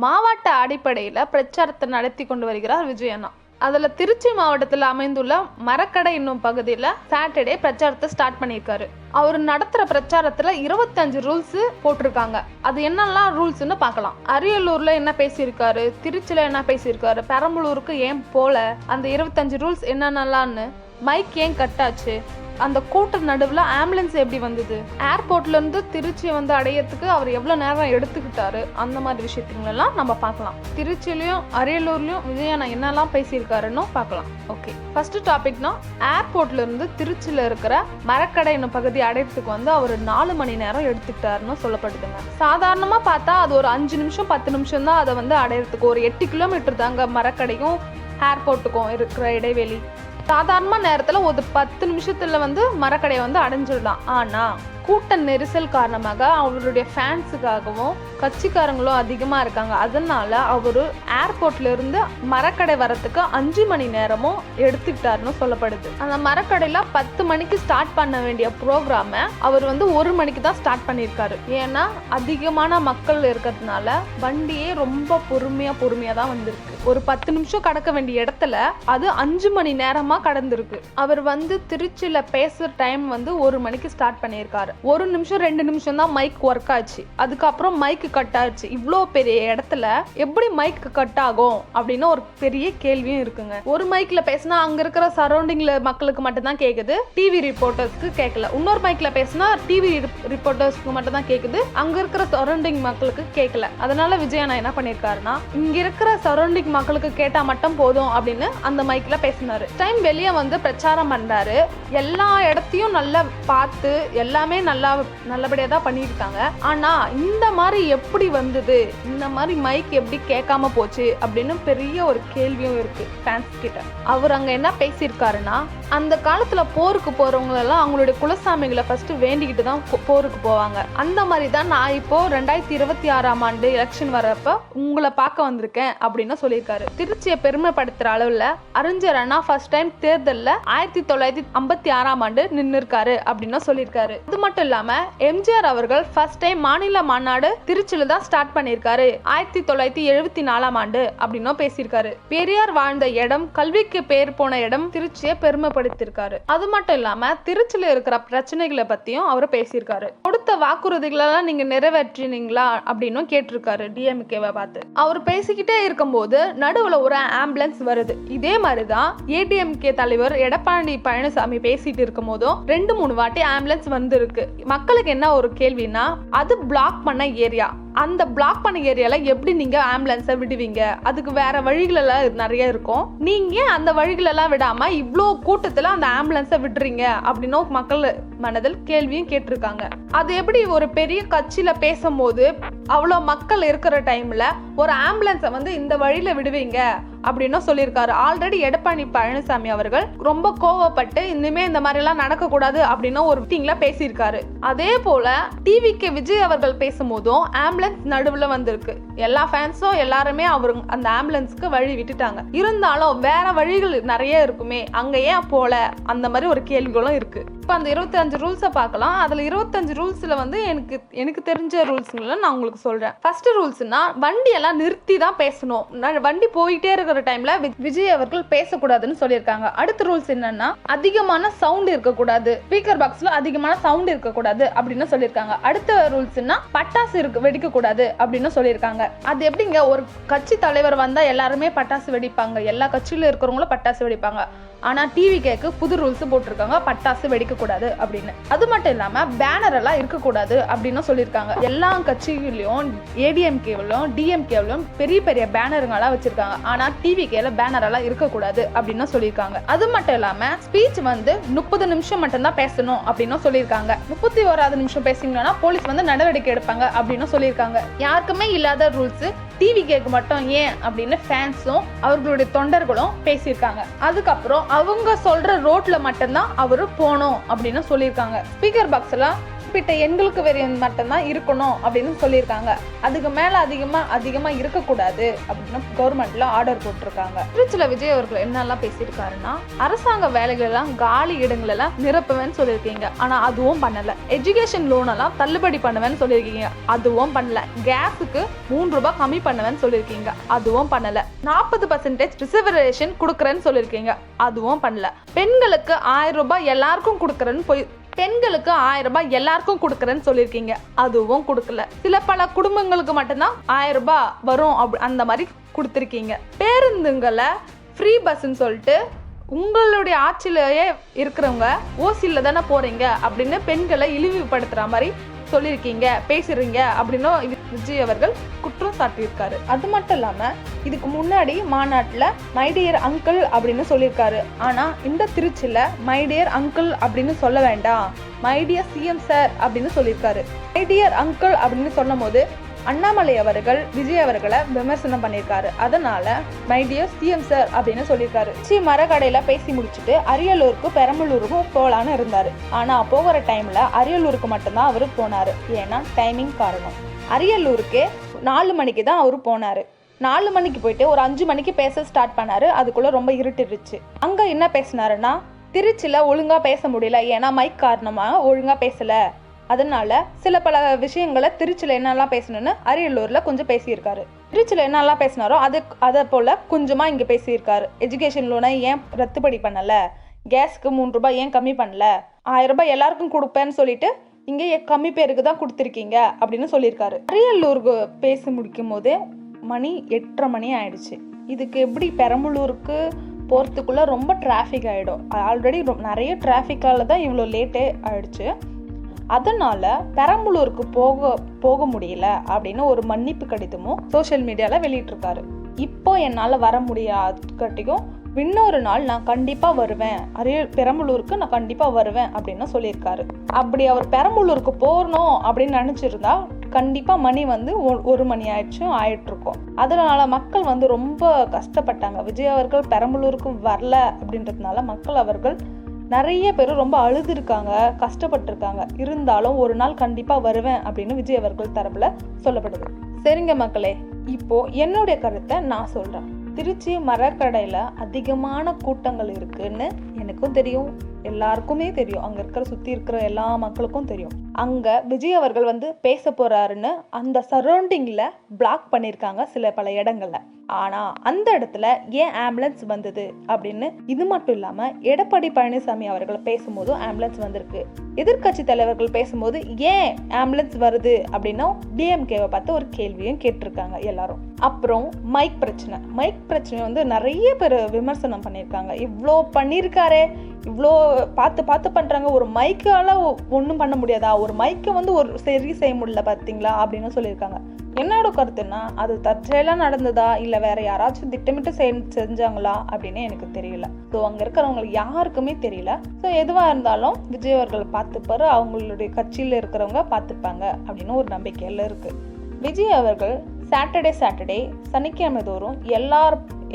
மாவட்ட அடிப்படையில் பிரச்சாரத்தை நடத்தி கொண்டு வருகிறார் விஜய் அண்ணா. அதில் திருச்சி மாவட்டத்தில் அமைந்துள்ள மரக்கடை என்னும் பகுதியில் சாட்டர்டே பிரச்சாரத்தை ஸ்டார்ட் பண்ணியிருக்காரு. அவர் நடத்துகிற பிரச்சாரத்தில் 25 ரூல்ஸ் போட்டிருக்காங்க. அது என்னெல்லாம் ரூல்ஸ்ன்னு பார்க்கலாம். அரியலூரில் என்ன பேசியிருக்காரு, திருச்சியில் என்ன பேசியிருக்காரு, பெரம்பலூருக்கு ஏன் போல, அந்த 25 ரூல்ஸ் என்னென்னலான்னு, மைக் ஏன் கட்டாச்சு, அந்த கூட்ட நடுவில் ஆம்புலன்ஸ் எப்படி வந்தது, ஏர்போர்ட்லேருந்து திருச்சியை வந்து அடையறதுக்கு அவர் எவ்வளோ நேரம் எடுத்துக்கிட்டாரு, அந்த மாதிரி விஷயத்துங்களெல்லாம் நம்ம பார்க்கலாம். திருச்சியிலையும் அரியலூர்லையும் விஜய் அண்ணா என்னெல்லாம் பேசியிருக்காருன்னு பார்க்கலாம். ஓகே, ஃபர்ஸ்ட் டாபிக்னா ஏர்போர்ட்லேருந்து திருச்சியில் இருக்கிற மரக்கடை என்னும் பகுதி அடையறதுக்கு வந்து அவர் 4 மணி நேரம் எடுத்துக்கிட்டாருன்னு சொல்லப்படுதுங்க. சாதாரணமாக பார்த்தா அது ஒரு 5 நிமிஷம் 10 நிமிஷம் தான் அதை வந்து அடையறதுக்கு. ஒரு 8 கிலோமீட்டர் தாங்க மரக்கடைக்கும் ஏர்போர்ட்டுக்கும் இருக்கிற இடைவெளி. சாதாரண நேரத்தில் ஒரு 10 நிமிஷத்துல வந்து மரக்கடையை வந்து அடைஞ்சிடலாம். ஆனா கூட்ட நெரிசல் காரணமாக அவருடைய ஃபேன்ஸுக்காகவும் கட்சிக்காரங்களும் அதிகமாக இருக்காங்க. அதனால அவர் ஏர்போர்ட்ல இருந்து மரக்கடை வரத்துக்கு 5 மணி நேரமும் எடுத்துக்கிட்டாருன்னு சொல்லப்படுது. அந்த மரக்கடையில் 10 மணிக்கு ஸ்டார்ட் பண்ண வேண்டிய ப்ரோக்ராமை அவர் வந்து 1 மணிக்கு தான் ஸ்டார்ட் பண்ணியிருக்காரு. ஏன்னா அதிகமான மக்கள் இருக்கிறதுனால வண்டியே ரொம்ப பொறுமையாக தான் வந்திருக்கு. ஒரு 10 நிமிஷம் கடக்க வேண்டிய இடத்துல அது 5 மணி நேரமாக கடந்திருக்கு. அவர் வந்து திருச்சியில் பேசுகிற டைம் வந்து 1 மணிக்கு ஸ்டார்ட் பண்ணியிருக்காரு. 1 நிமிஷம் 2 நிமிஷம் தான் மைக் ஒர்க் ஆச்சு. அதுக்கப்புறம் மைக் கட் ஆச்சு. இவ்வளோ பெரிய இடத்துல எப்படி மைக் கட் ஆகும் அப்படின்னு ஒரு பெரிய கேள்வியும் இருக்குங்க. ஒரு மைக்ல பேசினா அங்க இருக்கிற சரௌண்டிங்ல மக்களுக்கு மட்டும் தான் கேக்குது, டிவி ரிப்போர்ட்டர்ஸ்க்கு கேட்கல. இன்னொரு மைக்ல பேசினா டிவி ரிப்போர்ட்டர்ஸ்க்கு மட்டும் தான் கேக்குது, அங்க இருக்கிற சரௌண்டிங் மக்களுக்கு கேட்கல. அதனால விஜய் அண்ணா என்ன பண்ணிருக்காருன்னா, இங்க இருக்கிற சரௌண்டிங் மக்களுக்கு கேட்டா மட்டும் போதும் அப்படின்னு அந்த மைக்ல பேசினாரு. டைம் வெளியே வந்து பிரச்சாரம் பண்றாரு. எல்லா இடத்தையும் நல்லா பார்த்து எல்லாமே நல்லபடியா தான் பண்ணியிருக்காங்க. ஆனா இந்த மாதிரி எப்படி வந்தது, இந்த மாதிரி மைக் எப்படி கேட்காம போச்சு அப்படின்னு பெரிய ஒரு கேள்வியும் இருக்கு ஃபேன்ஸ் கிட்ட. அவர் அங்க என்ன பேசியிருக்காருன்னா, அந்த காலத்துல போருக்கு போறவங்க எல்லாம் அவங்களுடைய குலசாமிகளை ஃபர்ஸ்ட் வேண்டிக்கிட்டு தான் போருக்கு போவாங்க. அந்த மாதிரி தான் நான் இப்போ 2026ஆம் ஆண்டு எலெக்ஷன் வரப்ப உங்களை பார்க்க வந்திருக்கேன் அப்படின்னு சொல்லியிருக்காரு. திருச்சியை பெருமைப்படுத்துற அளவுல அறிஞர் அண்ணா ஃபர்ஸ்ட் டைம் தேர்தலில் 1956ஆம் ஆண்டு நின்று இருக்காரு அப்படின்னு சொல்லியிருக்காரு. அது மட்டும் இல்லாம எம்ஜிஆர் அவர்கள் ஃபர்ஸ்ட் டைம் மாநில மாநாடு திருச்சியில தான் ஸ்டார்ட் பண்ணிருக்காரு 1974ஆம் ஆண்டு அப்படின்னு பேசியிருக்காரு. பெரியார் வாழ்ந்த இடம், கல்விக்கு பேர் போன இடம் திருச்சியை பெருமைப்படுத்திருக்காரு. அது மட்டும் இல்லாம திருச்சியில இருக்கிற பிரச்சனைகளை பத்தியும் அவர் பேசியிருக்காரு. கொடுத்த வாக்குறுதிகளெல்லாம் நீங்க நிறைவேற்றினீங்களா அப்படின்னு கேட்டிருக்காரு டிஎம்கேவை பார்த்து. அவர் பேசிக்கிட்டே இருக்கும்போது நடுவுல ஒரு ஆம்புலன்ஸ் வருது. இதே மாதிரிதான் ஏடிஎம்கே தலைவர் எடப்பாடி பழனிசாமி பேசிட்டு இருக்கும் போதும் 2-3 வாட்டி ஆம்புலன்ஸ் வந்திருக்கு. மக்களுக்கு என்ன ஒரு கேள்வினா, அது பிளாக் பண்ண ஏரியா, அந்த பிளாக் பண்ண ஏரியால எப்படி நீங்க ஆம்புலன்ஸை விடுவீங்க, அதுக்கு வேற வழிகள் எல்லாம் நிறைய இருக்கும், நீங்க அந்த வழிகள் எல்லாம் விடாம இவ்வளோ கூட்டத்துல அந்த ஆம்புலன்ஸை விடுறீங்க அப்படின்னு மக்கள் மனதில் கேள்வியும் கேட்டிருக்காங்க. அது எப்படி ஒரு பெரிய கட்சியில பேசும்போது அவ்வளோ மக்கள் இருக்கிற டைம்ல ஒரு ஆம்புலன்ஸை வந்து இந்த வழியில விடுவீங்க அப்படின்னு சொல்லியிருக்காரு. ஆல்ரெடி எடப்பாடி பழனிசாமி அவர்கள் ரொம்ப கோவப்பட்டு இனிமே இந்த மாதிரி எல்லாம் நடக்கக்கூடாது அப்படின்னு ஒரு மீட்டிங்ல பேசியிருக்காரு. அதே போல டிவிக்கு விஜய் அவர்கள் பேசும்போதும் ஆம்புலன்ஸ் நடுவுல வந்திருக்கு. எல்லா ஃபேன்ஸும் எல்லாருமே அவர் அந்த ஆம்புலன்ஸ்க்கு வழி விட்டுட்டாங்க. இருந்தாலும் வேற வழிகள் நிறைய இருக்குமே, அங்க ஏன் போல, அந்த மாதிரி ஒரு கேள்விகளும் இருக்கு. இப்போ அந்த 25 ரூல்ஸை பார்க்கலாம். அதில் 25 ரூல்ஸில் வந்து எனக்கு தெரிஞ்ச ரூல்ஸுங்களை நான் உங்களுக்கு சொல்கிறேன். ஃபர்ஸ்ட் ரூல்ஸ்னா, வண்டியெல்லாம் நிறுத்தி தான் பேசணும். வண்டி போயிட்டே இருக்கிற டைமில் விஜய் அவர்கள் பேசக்கூடாதுன்னு சொல்லியிருக்காங்க. அடுத்த ரூல்ஸ் என்னன்னா, அதிகமான சவுண்ட் இருக்கக்கூடாது, ஸ்பீக்கர் பாக்ஸில் அதிகமான சவுண்ட் இருக்கக்கூடாது அப்படின்னு சொல்லியிருக்காங்க. அடுத்த ரூல்ஸ்னா, பட்டாசு வெடிக்கக்கூடாது அப்படின்னு சொல்லியிருக்காங்க. அது எப்படிங்க, ஒரு கட்சி தலைவர் வந்தால் எல்லாருமே பட்டாசு வெடிப்பாங்க, எல்லா கட்சியில் இருக்கிறவங்களும் பட்டாசு வெடிப்பாங்க. ஆனா டிவி கேக்கு புது ரூல்ஸ் போட்டிருக்காங்க, பட்டாசு வெடிக்க கூடாது அப்படின்னு. அது மட்டும் இல்லாம பேனர் எல்லாம் இருக்கக்கூடாது அப்படின்னு சொல்லியிருக்காங்க. எல்லா கட்சிகளையும் ஏடிஎம்கேவிலும் டிஎம்கேவிலும் பெரிய பெரிய பேனருங்கெல்லாம் வச்சிருக்காங்க. ஆனா டிவி கேல பேனர் எல்லாம் இருக்கக்கூடாது அப்படின்னு சொல்லியிருக்காங்க. அது மட்டும் இல்லாம ஸ்பீச் வந்து 30 நிமிஷம் மட்டும் தான் பேசணும் அப்படின்னு சொல்லியிருக்காங்க. 31வது நிமிஷம் பேசிங்கன்னா போலீஸ் வந்து நடவடிக்கை எடுப்பாங்க அப்படின்னு சொல்லியிருக்காங்க. யாருக்குமே இல்லாத ரூல்ஸ் டிவி கேக்கு மட்டும் ஏன் அப்படின்னு ஃபேன்ஸும் அவர்களுடைய தொண்டர்களும் பேசியிருக்காங்க. அதுக்கப்புறம் அவங்க சொல்ற ரோட்ல மட்டும்தான் அவரு போனோம் அப்படின்னு சொல்லியிருக்காங்க. ஸ்பீக்கர் பாக்ஸ் எல்லாம் குறிப்பிட்ட எண்களுக்கு வரையும் மட்டும்தான் இருக்கணும் அப்படின்னு சொல்லியிருக்காங்க. அதுக்கு மேல அதிகமா இருக்கக்கூடாது அப்படின்னு கவர்மெண்ட்ல ஆர்டர் போட்டிருக்காங்க. திருச்சியில விஜய் அவர்கள் என்னெல்லாம் பேசியிருக்காருன்னா, அரசாங்க வேலைகள் எல்லாம் காலி இடங்கள் எல்லாம் நிரப்புவேன்னு சொல்லியிருக்கீங்க, ஆனா அதுவும் பண்ணல. எஜுகேஷன் லோன் எல்லாம் தள்ளுபடி பண்ணுவேன்னு சொல்லியிருக்கீங்க, அதுவும் பண்ணல. கேஸுக்கு 3 ரூபாய் கம்மி பண்ணுவேன்னு சொல்லியிருக்கீங்க, அதுவும் பண்ணல. 40% ரிசர்வேஷன் கொடுக்குறேன்னு சொல்லியிருக்கீங்க, அதுவும் பண்ணல. பெண்களுக்கு 1000 ரூபாய் எல்லாருக்கும் கொடுக்குறேன்னு பெண்களுக்கு 1000 ரூபாய் எல்லாருக்கும் கொடுக்குறேன்னு சொல்லியிருக்கீங்க, அதுவும் கொடுக்கல. பல குடும்பங்களுக்கு மட்டும்தான் 1000 ரூபாய் வரும் அந்த மாதிரி கொடுத்துருக்கீங்க. பேருந்துங்களை ஃப்ரீ பஸ்ன்னு சொல்லிட்டு உங்களுடைய ஆட்சியிலேயே இருக்கிறவங்க ஓசியில தானே போறீங்க அப்படின்னு பெண்களை இழிவுபடுத்துற மாதிரி சொல்லியிருக்கீங்க, பேசுறீங்க அப்படின்னு விஜய் அவர்கள் குற்றம் சாட்டியிருக்காரு. அது மட்டும் இல்லாம இதுக்கு முன்னாடி மாநாட்டில் மை டியர் அங்கிள் அப்படின்னு சொல்லியிருக்காரு. ஆனா இந்த திருச்சியில மை டியர் அங்கிள் அப்படின்னு சொல்ல வேண்டாம், மை டியர் சிஎம் சார் அப்படின்னு சொல்லியிருக்காரு. மை டியர் அங்கிள் அப்படின்னு சொன்னும் போது அண்ணாமலை அவர்கள் விஜய் அவர்களை விமர்சனம் பண்ணியிருக்காரு. அதனால மை டியர் சிஎம் சார் அப்படின்னு சொல்லியிருக்காரு. மரக்கடையில பேசி முடிச்சுட்டு அரியலூருக்கும் பெரம்பலூருக்கும் போகலான்னு இருந்தாரு. ஆனா போகிற டைம்ல அரியலூருக்கு மட்டும்தான் அவரு போனாரு. ஏன்னா டைமிங் காரணம். அரியலூருக்கு 4 மணிக்கு தான் அவரு போனாரு. 4 மணிக்கு போயிட்டு ஒரு 5 மணிக்கு பேச ஸ்டார்ட் பண்ணாரு. அதுக்குள்ள ரொம்ப இருட்டுருச்சு. அங்க என்ன பேசினாருன்னா, திருச்சியில ஒழுங்கா பேச முடியல, ஏன்னா மைக் காரணமா ஒழுங்கா பேசல, அதனால பல விஷயங்களை திருச்சியில் என்னெல்லாம் பேசணும்னு அரியலூர்ல கொஞ்சம் பேசியிருக்காரு. திருச்சியில் என்னெல்லாம் பேசினாரோ அதை போல கொஞ்சமா இங்க பேசியிருக்காரு. எஜுகேஷன் லோனை ஏன் ரத்துப்படி பண்ணல, கேஸ்க்கு 3 ரூபாய் ஏன் கம்மி பண்ணல, 1000 ரூபாய் எல்லாருக்கும் கொடுப்பேன்னு சொல்லிட்டு இங்கே கம்மி பேருக்கு தான் கொடுத்துருக்கீங்க அப்படின்னு சொல்லியிருக்காரு. அரியலூருக்கு பேசி முடிக்கும் போதே மணி 8:30 மணி ஆயிடுச்சு. இதுக்கு எப்படி பெரம்பலூருக்கு போகிறதுக்குள்ள ரொம்ப டிராஃபிக் ஆகிடும். ஆல்ரெடி நிறைய டிராஃபிக்கால தான் இவ்வளோ லேட்டே ஆயிடுச்சு. அதனால பெரம்பலூருக்கு போக முடியல அப்படின்னு ஒரு மன்னிப்பு கடிதமும் சோஷியல் மீடியால வெளியிட்டிருக்காரு. இப்போ என்னால் வர முடியாதுக்காட்டியும் இன்னொரு நாள் நான் கண்டிப்பா வருவேன், பெரம்பலூருக்கு நான் கண்டிப்பா வருவேன் அப்படின்னு சொல்லியிருக்காரு. அப்படி அவர் பெரம்பலூருக்கு போகணும் அப்படின்னு நினைச்சிருந்தா கண்டிப்பா மணி 1 மணி ஆயிட்டு இருக்கும். அதனால மக்கள் ரொம்ப கஷ்டப்பட்டாங்க. விஜய் அவர்கள் பெரம்பலூருக்கு வரல அப்படின்றதுனால மக்கள் அவர்கள் நிறைய பேர் ரொம்ப அழுதுருக்காங்க, கஷ்டப்பட்டிருக்காங்க. இருந்தாலும் ஒரு நாள் கண்டிப்பா வருவேன் அப்படின்னு விஜய் அவர்கள் தரப்புல சொல்லப்படுது. சரிங்க மக்களே, இப்போ என்னுடைய கருத்தை நான் சொல்றேன். திருச்சி மரக்கடையில அதிகமான கூட்டங்கள் இருக்குன்னு எனக்கும் தெரியும், எல்லாருக்குமே தெரியும், அங்க சுத்தி இருக்கிற எல்லா மக்களுக்கும் தெரியும். அங்க விஜய் அவர்கள் பேச போறாருன்னு அந்த சரௌண்டிங்ல பிளாக் பண்ணிருக்காங்க பல இடங்கள்ல. ஆனா அந்த இடத்துல ஏன் ஆம்புலன்ஸ் வந்தது அப்படின்னு, இது மட்டும் இல்லாம எடப்பாடி பழனிசாமி அவர்கள் பேசும்போது ஆம்புலன்ஸ் வந்திருக்கு. எதிர்கட்சி தலைவர்கள் பேசும்போது ஏன் ஆம்புலன்ஸ் வருது அப்படின்னா டிஎம்கேவை பார்த்து ஒரு கேள்வியும் கேட்டிருக்காங்க எல்லாரும். அப்புறம் மைக் பிரச்சனை நிறைய பேர் விமர்சனம் பண்ணியிருக்காங்க. இவ்வளோ பண்ணியிருக்காரே, இவ்வளோ பார்த்து பண்றாங்க, ஒரு மைக்கால ஒன்றும் பண்ண முடியாதா, ஒரு மைக்கை ஒரு சரி செய்ய முடியல பார்த்தீங்களா அப்படின்னு சொல்லியிருக்காங்க. என்னோட கருத்துன்னா, அது தற்செயலாக நடந்ததா இல்லை வேற யாராச்சும் திட்டமிட்டு செஞ்சாங்களா அப்படின்னு எனக்கு தெரியல. ஸோ அங்கே இருக்கிறவங்களுக்கு யாருக்குமே தெரியல. ஸோ எதுவாக இருந்தாலும் விஜய் அவர்கள் பார்த்துப்பாரு, அவங்களுடைய கட்சியில் இருக்கிறவங்க பார்த்துப்பாங்க அப்படின்னு ஒரு நம்பிக்கையில் இருக்கு. விஜய் அவர்கள் சாட்டர்டே சனிக்கிழமை தோறும்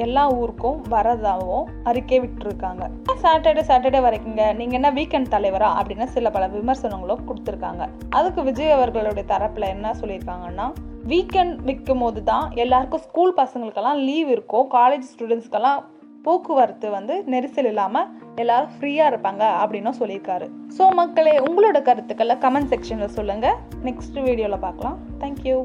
எல்லா ஊருக்கும் வரதாகவும் அறிக்கை விட்டுருக்காங்க. சாட்டர்டே வரைக்குங்க, நீங்க என்ன வீக்கெண்ட் தலைவரா அப்படின்னு பல விமர்சனங்களும் கொடுத்துருக்காங்க. அதுக்கு விஜய் அவர்களுடைய தரப்புல என்ன சொல்லியிருக்காங்கன்னா, வீக்கெண்ட் விற்கும் போது தான் எல்லாருக்கும் ஸ்கூல் பசங்களுக்கெல்லாம் லீவ் இருக்கும், காலேஜ் ஸ்டூடெண்ட்ஸ்க்கெல்லாம் போக்குவரத்து நெரிசல் இல்லாம எல்லாரும் ஃப்ரீயா இருப்பாங்க அப்படின்னு சொல்லியிருக்காரு. ஸோ மக்களே, உங்களோட கருத்துக்களை கமெண்ட் செக்ஷன்ல சொல்லுங்க. நெக்ஸ்ட் வீடியோல பார்க்கலாம். தேங்க்யூ.